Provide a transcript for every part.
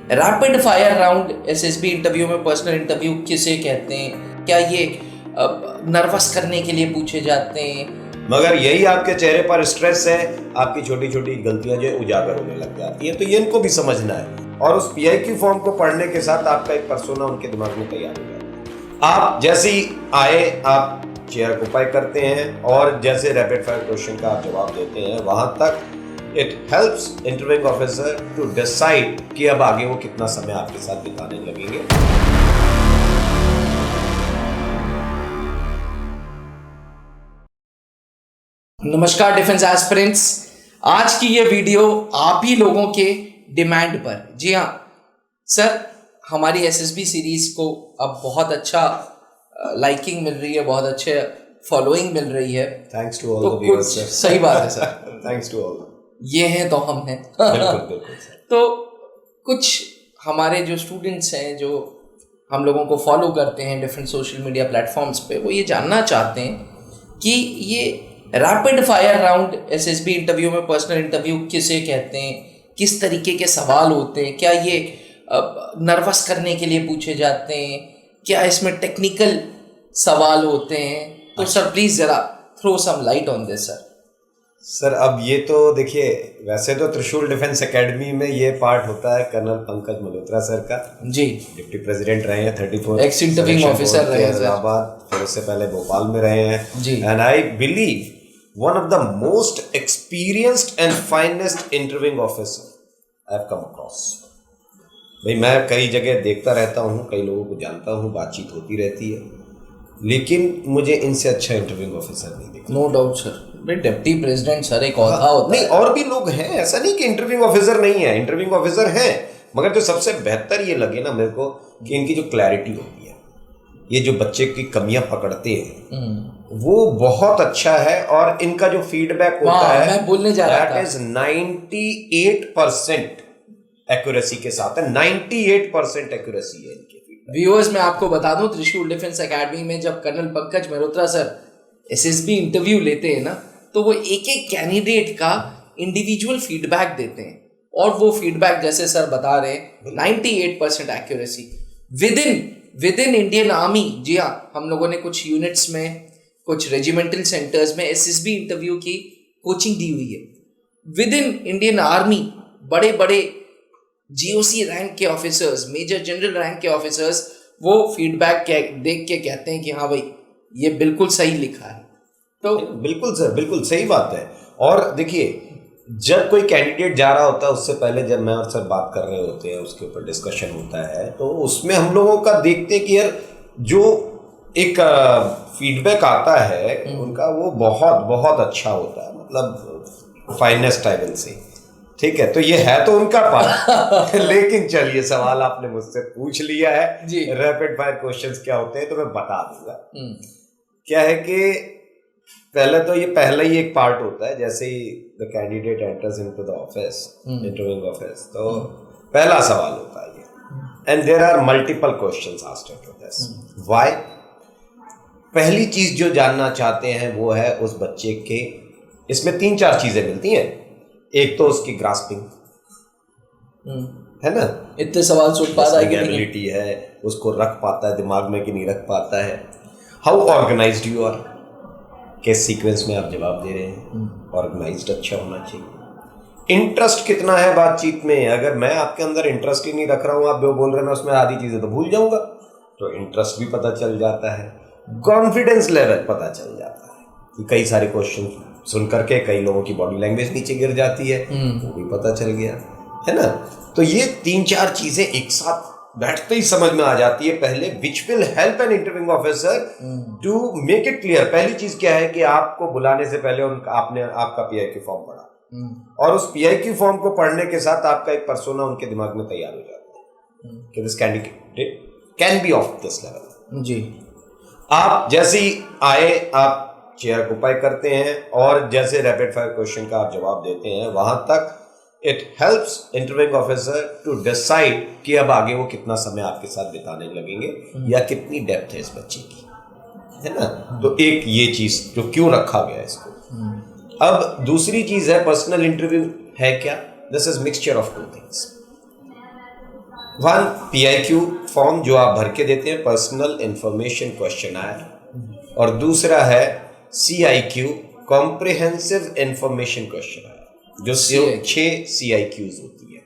Rapid fire round SSB interview में personal interview किसे कहते हैं? क्या ये नर्वस करने के लिए पूछे जाते हैं? मगर यही आपके चेहरे पर स्ट्रेस है, आपकी छोटी छोटी गलतियां जो उजागर होने लग जाती हैं, तो ये इनको भी समझना है। और उस पीआईक्यू फॉर्म को पढ़ने के साथ आपका एक पर्सोना उनके दिमाग में तैयार हो जाता है। आप जैसे ही आए, आप चेयर ऑक्यूपाई करते हैं और जैसे रैपिड फायर क्वेश्चन का आप जवाब देते हैं, वहां तक it helps interviewing officer to decide कि अब आगे वो कितना समय आपके साथ बिताने लगेंगे। नमस्कार डिफेंस एस्पिरेंट्स, आज की ये वीडियो आप ही लोगों के डिमांड पर। जी हाँ सर, हमारी एसएसबी सीरीज को अब बहुत अच्छा लाइकिंग मिल रही है, बहुत अच्छे फॉलोइंग मिल रही है। Thanks to all the viewers sir. सही बात है सर। Thanks to all. ये हैं तो हम हैं। बिल्कुल बिल्कुल सर। तो कुछ हमारे जो स्टूडेंट्स हैं, जो हम लोगों को फॉलो करते हैं डिफरेंट सोशल मीडिया प्लेटफॉर्म्स पे, वो ये जानना चाहते हैं कि ये rapid fire round SSB interview में पर्सनल इंटरव्यू किसे कहते हैं, किस तरीके के सवाल होते हैं, क्या ये नर्वस करने के लिए पूछे जाते हैं, क्या इसमें टेक्निकल सवाल होते हैं? तो सर प्लीज जरा throw some light on this sir. Sir अब ये तो देखिए, वैसे तो त्रिशूल डिफेंस एकेडमी में ये पार्ट होता है कर्नल पंकज मल्होत्रा सर का। जी, डिप्टी प्रेसिडेंट रहे हैं, 34 एक्स इंटरव्यूइंग ऑफिसर रहे हैं इलाहाबाद, फिर उससे पहले भोपाल में रहे हैं जी। And I believe one of the most experienced and finest interviewing officer I have come across. भाई मैं कई जगह देखता रहता हूँ, कई लोगों को जानता हूँ, बातचीत होती रहती है, लेकिन मुझे इनसे अच्छा इंटरव्यूइंग ऑफिसर नहीं दिखा। No doubt sir. Deputy president sir एक औहदा होता नहीं, है। और भी लोग हैं, ऐसा नहीं कि इंटरव्यूइंग ऑफिसर नहीं है, इंटरव्यूइंग ऑफिसर हैं, मगर जो सबसे बेहतर ये लगे ना मेरे को कि इनकी जो क्लैरिटी होती है, ये जो बच्चे की कमियां पकड़ते हैं वो बहुत अच्छा है। और इनका जो फीडबैक होता है, मैं बोलने जा रहा था, दैट इज 98% एक्यूरेसी के साथ है। 98% एक्यूरेसी है इनके फीडबैक। व्यूअर्स मैं आपको बता दूं, त्रिशूल डिफेंस एकेडमी में जब colonel Pankaj Malhotra sir SSB interview लेते हैं ना, तो वो एक एक कैंडिडेट का इंडिविजुअल फीडबैक देते हैं, और वो फीडबैक जैसे सर बता रहे हैं 98% accuracy within Indian army. जी हाँ, हम लोगों ने कुछ यूनिट्स में, कुछ रेजिमेंटल सेंटर्स में एसएसबी इंटरव्यू की कोचिंग दी हुई है। विद इन इंडियन आर्मी बड़े बड़े जीओसी रैंक के ऑफिसर्स, मेजर जनरल रैंक के ऑफिसर्स वो फीडबैक देख के कहते हैं कि हाँ भाई ये बिल्कुल सही लिखा है। तो बिल्कुल सर, बिल्कुल सही बात है। और देखिए, जब कोई कैंडिडेट जा रहा होता है, उससे पहले जब मैं और सर बात कर रहे होते हैं, उसके ऊपर डिस्कशन होता है, तो उसमें हम लोगों का देखते हैं कि यार जो एक फीडबैक आता है उनका वो बहुत बहुत अच्छा होता है, मतलब फाइनेस्ट आई विल से। ठीक है, तो ये है तो उनका पार्ट। लेकिन चलिए, सवाल आपने मुझसे पूछ लिया है जी, रैपिड फायर क्वेश्चंस क्या होते हैं, तो मैं बता दूंगा। क्या है कि पहले तो ये पहला ही एक पार्ट होता है, जैसे ही the candidate enters into the office, interviewing office, तो पहला सवाल होता है ये, and there are multiple questions asked into this. Why? पहली चीज जो जानना चाहते हैं वो है उस बच्चे के, इसमें 3-4 चीजें मिलती हैं। एक तो उसकी ग्रास्पिंग है ना, इतने सवाल सुन पा रहा है कि एबिलिटी है, उसको रख पाता है दिमाग में कि नहीं रख पाता है। हाउ ऑर्गेनाइज्ड यू आर, किस सीक्वेंस में आप जवाब दे रहे हैं, ऑर्गेनाइज्ड अच्छा होना चाहिए। इंटरेस्ट कितना है बातचीत में, अगर मैं आपके अंदर इंटरेस्ट ही नहीं रख रहा हूँ, आप जो बोल रहे हैं मैं उसमें आधी चीजें तो भूल जाऊंगा, तो इंटरेस्ट भी पता चल जाता है। कॉन्फिडेंस लेवल पता चल जाता है कि कई सारे क्वेश्चन सुन करके कई लोगों की बॉडी लैंग्वेज नीचे गिर जाती है, वो भी पता चल गया है ना। तो ये 3-4 चीजें एक साथ बैठते ही समझ में आ जाती है पहले, which will help an interviewing officer to make it clear. पहली चीज क्या है कि आपको बुलाने से पहले आपने आपका पीआईक्यू फॉर्म पढ़ा, और उस पीआईक्यू फॉर्म को पढ़ने के साथ आपका एक पर्सोना उनके दिमाग में तैयार हो जाता है कि this candidate can be of this level. जी, आप जैसे ही आए, आप चेयर ऑक्यूपाई करते हैं और जैसे रैपिड फायर क्वेश्चन का आप जवाब देते हैं, वहां तक it helps interviewing officer to decide कि अब आगे वो कितना समय आपके साथ बिताने लगेंगे या कितनी डेप्थ है इस बच्चे की, है ना। तो एक ये चीज जो क्यों रखा गया इसको। अब दूसरी चीज है पर्सनल इंटरव्यू है क्या, this is mixture of 2 things. One PIQ form जो आप भर के देते हैं, पर्सनल इंफॉर्मेशन क्वेश्चनर, और दूसरा है CIQ, कॉम्प्रिहेंसिव इंफॉर्मेशन क्वेश्चनर, जो 6 CIQs होती है।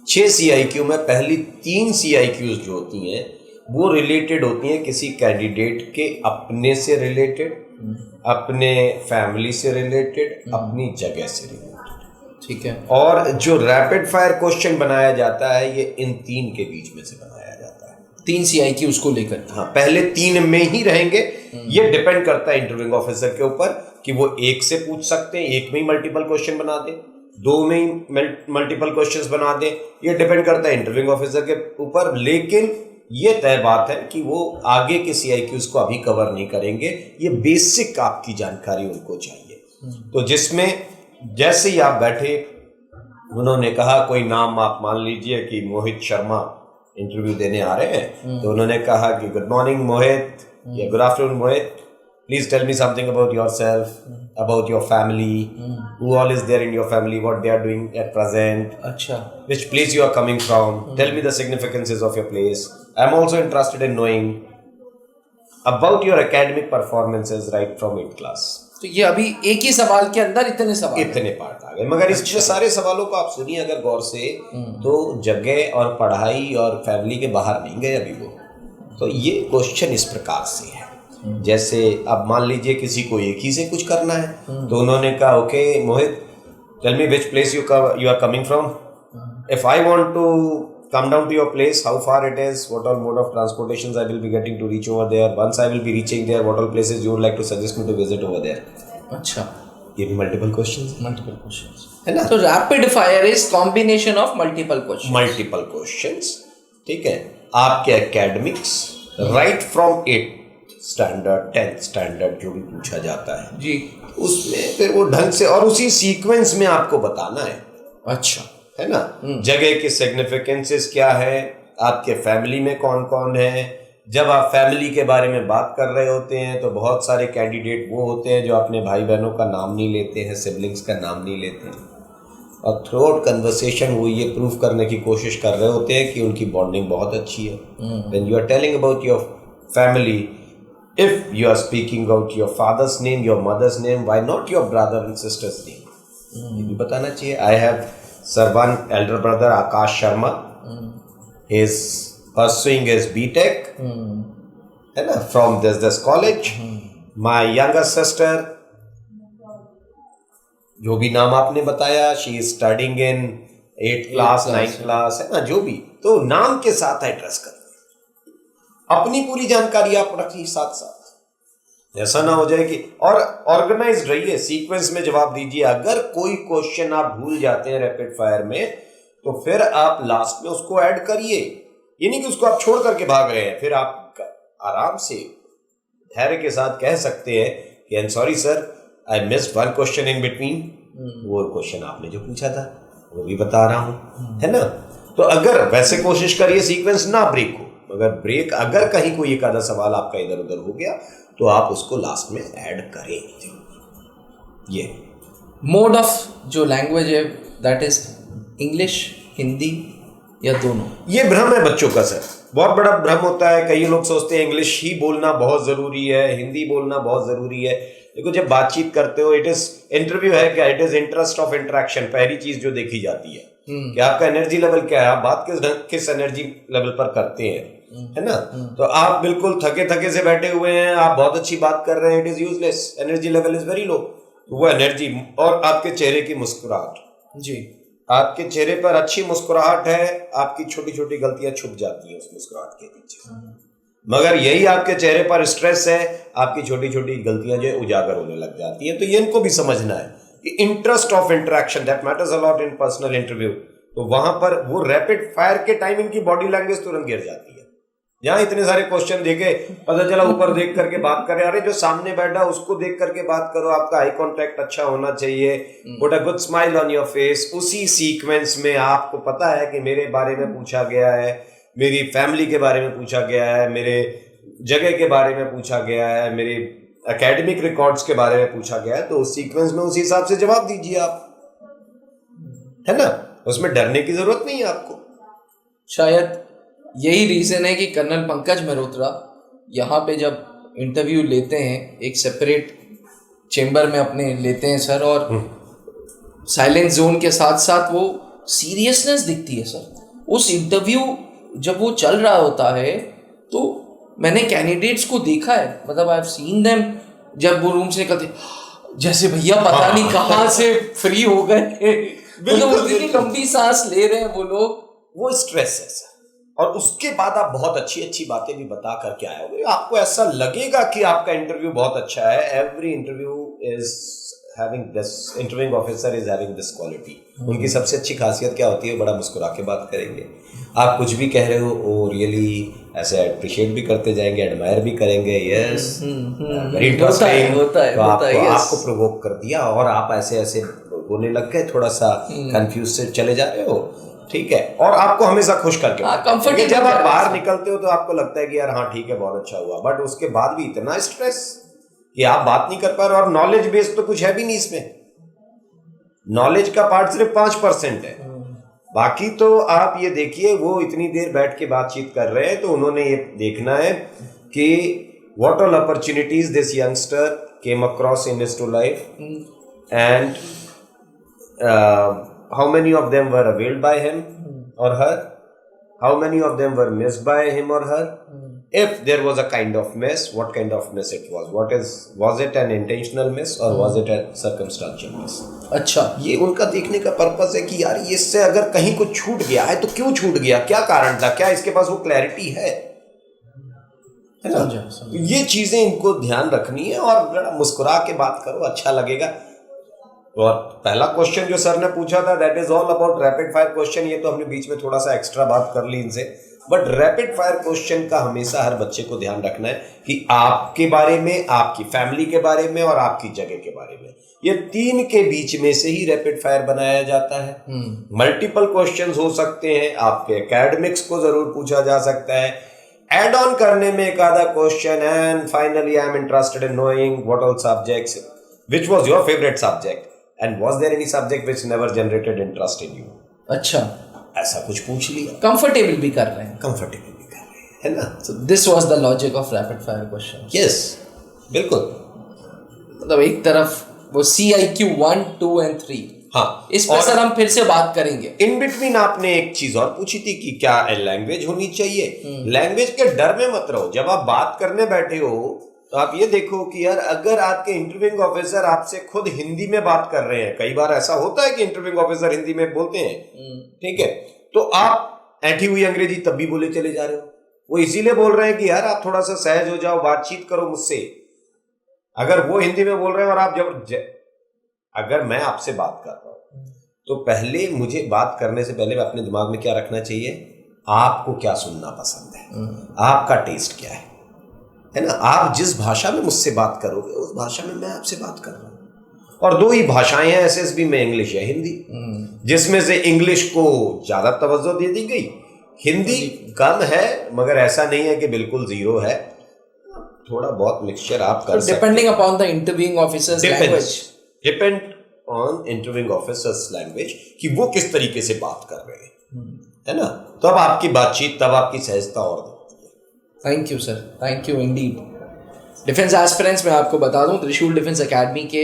6 CIQ में पहली 3 CIQs जो होती हैं वो रिलेटेड होती हैं किसी कैंडिडेट के अपने से रिलेटेड, अपने फैमिली से रिलेटेड, अपनी जगह से रिलेटेड। ठीक है। और जो रैपिड फायर क्वेश्चन बनाया जाता है ये इन 3 के बीच में से बनाया जाता है। 3 CIQ उसको लेकर, हाँ, पहले 3 में ही रहेंगे। ये डिपेंड करता है इंटरव्यूइंग ऑफिसर के ऊपर कि वो 1 से पूछ सकते हैं, 1 में ही मल्टीपल क्वेश्चन बना दें, 2 में ही मल्टीपल क्वेश्चंस बना दें। ये डिपेंड करता है इंटरव्यूइंग ऑफिसर के ऊपर, लेकिन ये तय बात है कि वो आगे के CIQs को अभी कवर नहीं करेंगे। ये बेसिक आपकी जानकारी उनको चाहिए। तो जिसमें जैसे ही आप बैठे, उन्होंने कहा कोई नाम आप मान लीजिए कि मोहित शर्मा इंटरव्यू देने आ रहे हैं, तो उन्होंने कहा कि गुड मॉर्निंग मोहित या good afternoon Mohit, please tell me something about yourself, about your family, who all is there in your family, what they are doing at present, अच्छा, which place you are coming from, tell me the significances of your place. I am also interested in knowing about your academic performances right from 8th class. तो ये अभी एक ही सवाल के अंदर इतने सवाल, इतने पार्ट आ गए, मगर इसमें सारे सवालों को आप सुनिए अगर गौर से, तो जगह और पढ़ाई और फैमिली के बाहर नहीं गए अभी वो। तो ये क्वेश्चन इस प्रकार से है, जैसे अब मान लीजिए किसी को एक ही से कुछ करना है, तो उन्होंने कहा okay Mohit, tell me which place you are coming from, if I want to come down to your place, how far it is, what all mode of transportations I will be getting to reach over there, once I will be reaching there, what all places you would like to suggest me to visit over there. अच्छा, ये भी multiple questions है ना। तो rapid fire is combination of multiple questions. ठीक है, आपके academics right from 8th standard 10th standard जो भी पूछा जाता है जी, उसमें फिर वो ढंग से और उसी सीक्वेंस में आपको बताना है। अच्छा, है ना, जगह की सिग्निफिकेंसेस क्या है, आपके फैमिली में कौन कौन है। जब आप फैमिली के बारे में बात कर रहे होते हैं तो बहुत सारे कैंडिडेट वो होते हैं जो अपने भाई बहनों का नाम नहीं लेते हैं, सिबलिंग्स का नाम नहीं लेते हैं, और थ्रू आउट कन्वर्सेशन वो ये प्रूव करने की कोशिश कर रहे होते हैं कि उनकी बॉन्डिंग बहुत अच्छी है। When you are telling about your family, if you are speaking about your father's name, your mother's name, why not your brother and sister's name, ये भी बताना चाहिए। I have Sir, one elder brother, Akash Sharma, is pursuing his BTech, है ना, from this college. My younger sister, जो भी नाम आपने बताया, she is studying in 8th class, 9th class, है ना, जो भी, तो नाम के साथ एड्रेस करते, अपनी पूरी जानकारी आप रखिए साथ साथ, ऐसा ना हो जाए कि, और ऑर्गेनाइज्ड रहिए, सीक्वेंस में जवाब दीजिए। अगर कोई क्वेश्चन आप भूल जाते हैं रैपिड फायर में, तो फिर आप लास्ट में उसको ऐड करिए। ये नहीं कि उसको आप छोड़ करके भाग रहे हैं, फिर आप आराम से धैर्य के साथ कह सकते हैं कि I am sorry sir, I missed one question in between, वो क्वेश्चन आपने जो पूछा था वो भी बता रहा हूं, है ना। तो अगर वैसे कोशिश करिए सीक्वेंस ना ब्रेक हो, मगर अगर कहीं कोई एक आधा सवाल आपका इधर उधर हो गया तो आप उसको लास्ट में ऐड करें। ये मोड ऑफ जो लैंग्वेज है दैट इज इंग्लिश, हिंदी या दोनों, ये भ्रम है बच्चों का सर, बहुत बड़ा भ्रम होता है। कई लोग सोचते हैं इंग्लिश ही बोलना बहुत जरूरी है, हिंदी बोलना बहुत जरूरी है। देखो जब बातचीत करते हो, इट इज इंटरव्यू है क्या, it is interest of interaction. पहली चीज जो देखी जाती है कि आपका एनर्जी लेवल क्या है, आप बात किस एनर्जी लेवल पर करते हैं, है ना। तो आप बिल्कुल थके थके से बैठे हुए हैं, आप बहुत अच्छी बात कर रहे हैं, it is useless, energy level is very low. तो वो एनर्जी और आपके चेहरे की मुस्कुराहट, जी, आपके चेहरे पर अच्छी मुस्कुराहट है, आपकी छोटी छोटी गलतियां छुप जाती हैं उस मुस्कुराहट के पीछे। मगर यही आपके चेहरे पर स्ट्रेस है, आपकी छोटी छोटी गलतियां जो उजागर होने लग जाती हैं। तो ये इनको भी समझना है कि interest of interaction that matters a lot in personal interview. तो वहां पर वो रैपिड फायर के टाइम इनकी बॉडी लैंग्वेज तुरंत गिर जाती है। यहाँ इतने सारे क्वेश्चन देखे, पता चला ऊपर देख करके बात करें, अरे जो सामने बैठा उसको देख करके बात करो, आपका आई कांटेक्ट अच्छा होना चाहिए, put a good smile on your face. उसी सीक्वेंस में आपको पता है कि मेरे बारे में पूछा गया है, मेरी फैमिली के बारे में पूछा गया है, मेरे जगह के बारे में पूछा गया है, मेरे एकेडमिक रिकॉर्ड्स के बारे में पूछा गया है, तो उस सीक्वेंस में उसी हिसाब से जवाब दीजिए आप, है ना। उसमें डरने की जरूरत नहीं है आपको। शायद यही रीज़न है कि कर्नल पंकज मेहरोत्रा यहाँ पे जब इंटरव्यू लेते हैं एक सेपरेट चेम्बर में अपने लेते हैं सर, और साइलेंस जोन के साथ साथ वो सीरियसनेस दिखती है सर। उस इंटरव्यू जब वो चल रहा होता है तो मैंने कैंडिडेट्स को देखा है, मतलब आई हैव सीन देम, जब वो रूम से निकलते जैसे भैया पता नहीं कहाँ से फ्री हो गए, मतलब उतनी लंबी सांस ले रहे हैं वो लोग। वो स्ट्रेस है सर, और उसके बाद आप बहुत अच्छी अच्छी बातें भी बता करके आए होंगे, आपको ऐसा लगेगा कि आपका इंटरव्यू बहुत अच्छा है। Every interview is having this, interviewing officer is having this quality. उनकी सबसे अच्छी खासियत क्या होती है, बड़ा मुस्कुरा के बात करेंगे। आप कुछ भी कह रहे हो वो रियली ऐसे अप्रिशिएट भी करते जाएंगे, एडमायर भी करेंगे। यस, वेरी इंटरेस्टिंग, आपको प्रोवोक कर दिया और आप ऐसे ऐसे बोलने लग गए, थोड़ा सा कंफ्यूज से चले जा रहे हो, ठीक है, और आपको हमेशा खुश करके कंफर्टेबल। जब आप बाहर निकलते हो तो आपको लगता है कि यार हाँ ठीक है, बहुत अच्छा हुआ, बट उसके बाद भी इतना स्ट्रेस कि आप बात नहीं कर पा रहे। और नॉलेज बेस तो कुछ है भी नहीं इसमें, नॉलेज का पार्ट सिर्फ 5% है, बाकी तो आप ये देखिए वो इतनी देर बैठ के बातचीत कर रहे हैं, तो उन्होंने ये देखना है कि what all opportunities this youngster came across in his to life and how many of them were availed by him or her, how many of them were missed by him or her, if there was a kind of miss, what kind of miss it was, was it an intentional miss or was it a circumstantial miss। अच्छा, ये उनका देखने का purpose है कि यार इससे अगर कहीं कुछ छूट गया है तो क्यों छूट गया, क्या कारण था, क्या इसके पास वो क्लैरिटी है ना। ये चीजें इनको ध्यान रखनी है और बड़ा मुस्कुरा के बात करो, अच्छा लगेगा। और पहला क्वेश्चन जो सर ने पूछा था, that is all about rapid fire question. ये तो हमने बीच में थोड़ा सा एक्स्ट्रा बात कर ली इनसे, बट रैपिड फायर क्वेश्चन का हमेशा हर बच्चे को ध्यान रखना है कि आपके बारे में, आपकी फैमिली के बारे में और आपकी जगह के बारे में, ये 3 के बीच में से ही रैपिड फायर बनाया जाता है। मल्टीपल क्वेश्चंस हो सकते हैं, आपके एकेडमिक्स को जरूर पूछा जा सकता है, एड ऑन करने में एक आधा question, and finally I am interested in knowing what all subjects, which was your favourite subject and was there any subject which never generated interest in you। अच्छा, ऐसा कुछ पूछ लिया, कंफर्टेबल भी कर रहे हैं, कंफर्टेबल भी कर रहे हैं, है ना। so this was the logic of rapid fire question। yes, बिल्कुल, मतलब एक तरफ वो CIQ 1, 2 and 3, हाँ, इस पर सर हम फिर से बात करेंगे। इन बिटवीन आपने एक चीज और पूछी थी कि क्या लैंग्वेज होनी चाहिए। लैंग्वेज के डर में मत रहो, जब आप बात करने बैठे हो तो आप ये देखो कि यार अगर आपके इंटरव्यूइंग ऑफिसर आपसे खुद हिंदी में बात कर रहे हैं, कई बार ऐसा होता है कि इंटरव्यूइंग ऑफिसर हिंदी में बोलते हैं, ठीक है, तो आप ऐठी हुई अंग्रेजी तब भी बोले चले जा रहे हो। वो इसीलिए बोल रहे हैं कि यार आप थोड़ा सा सहज हो जाओ, बातचीत करो मुझसे। अगर वो हिंदी में बोल रहे हैं और आप अगर मैं आपसे बात कर रहा हूं तो पहले मुझे बात करने से पहले अपने दिमाग में क्या रखना चाहिए, आपको क्या सुनना पसंद है, आपका टेस्ट क्या है ना। आप जिस भाषा में मुझसे बात करोगे उस भाषा में मैं आपसे बात कर रहा हूँ। और 2 ही भाषाएं हैं SSB में, इंग्लिश या हिंदी, जिसमें से इंग्लिश को ज्यादा तवज्जो दे दी गई, हिंदी कम है, मगर ऐसा नहीं है कि बिल्कुल जीरो है, थोड़ा बहुत मिक्सचर आप कर सकते हैं। Depending upon the interviewing officers language, depend on interviewing officers language कि वो किस तरीके से बात कर रहे हैं, है ना। तब आपकी बातचीत, तब आपकी सहजता और। Thank you sir, thank you Indeed. Defence aspirants, मैं आपको बता दूं, त्रिशूल डिफेंस एकेडमी के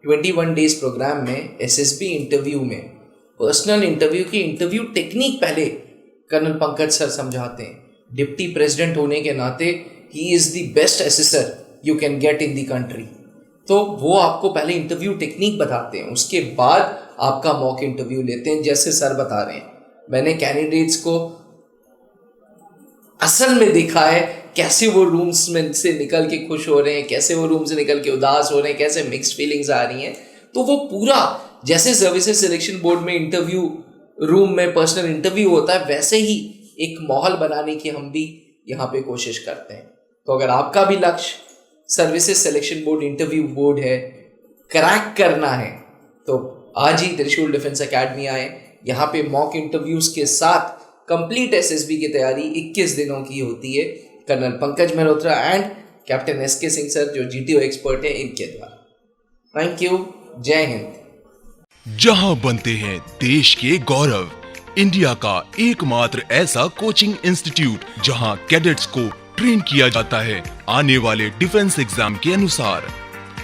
21 डेज प्रोग्राम में SSB इंटरव्यू में पर्सनल इंटरव्यू की इंटरव्यू टेक्निक पहले कर्नल पंकज सर समझाते हैं। डिप्टी प्रेसिडेंट होने के नाते he is the best assessor you can get in the country, तो वो आपको पहले इंटरव्यू टेक्निक बताते हैं, उसके बाद आपका मॉक इंटरव्यू लेते हैं। जैसे सर बता रहे हैं, मैंने कैंडिडेट्स को असल में देखा है कैसे वो रूम्स में से निकल के खुश हो रहे हैं, कैसे वो रूम से निकल के उदास हो रहे हैं, कैसे मिक्स्ड फीलिंग्स आ रही हैं। तो वो पूरा जैसे सर्विसेज सिलेक्शन बोर्ड में इंटरव्यू रूम में पर्सनल इंटरव्यू होता है, वैसे ही एक माहौल बनाने की हम भी यहाँ पे कोशिश करते हैं। तो अगर आपका भी लक्ष्य services selection board interview board है, क्रैक करना है, तो आज ही त्रिशूल डिफेंस एकेडमी आए। यहाँ पे मॉक इंटरव्यूज के साथ कंप्लीट SSB की तैयारी 21 दिनों की होती है colonel Pankaj Mehrotra and captain SK Singh sir जो GTO एक्सपर्ट हैं, इनके द्वारा। थैंक यू, जय हिंद। जहां बनते हैं देश के गौरव, इंडिया का एकमात्र ऐसा कोचिंग इंस्टीट्यूट जहां कैडेट्स को ट्रेन किया जाता है आने वाले डिफेंस एग्जाम के अनुसार।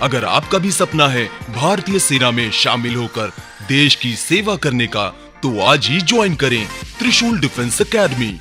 अगर आपका भी सपना है भारतीय सेना में शामिल होकर देश की सेवा करने का, तो आज ही ज्वाइन करें त्रिशूल डिफेंस एकेडमी।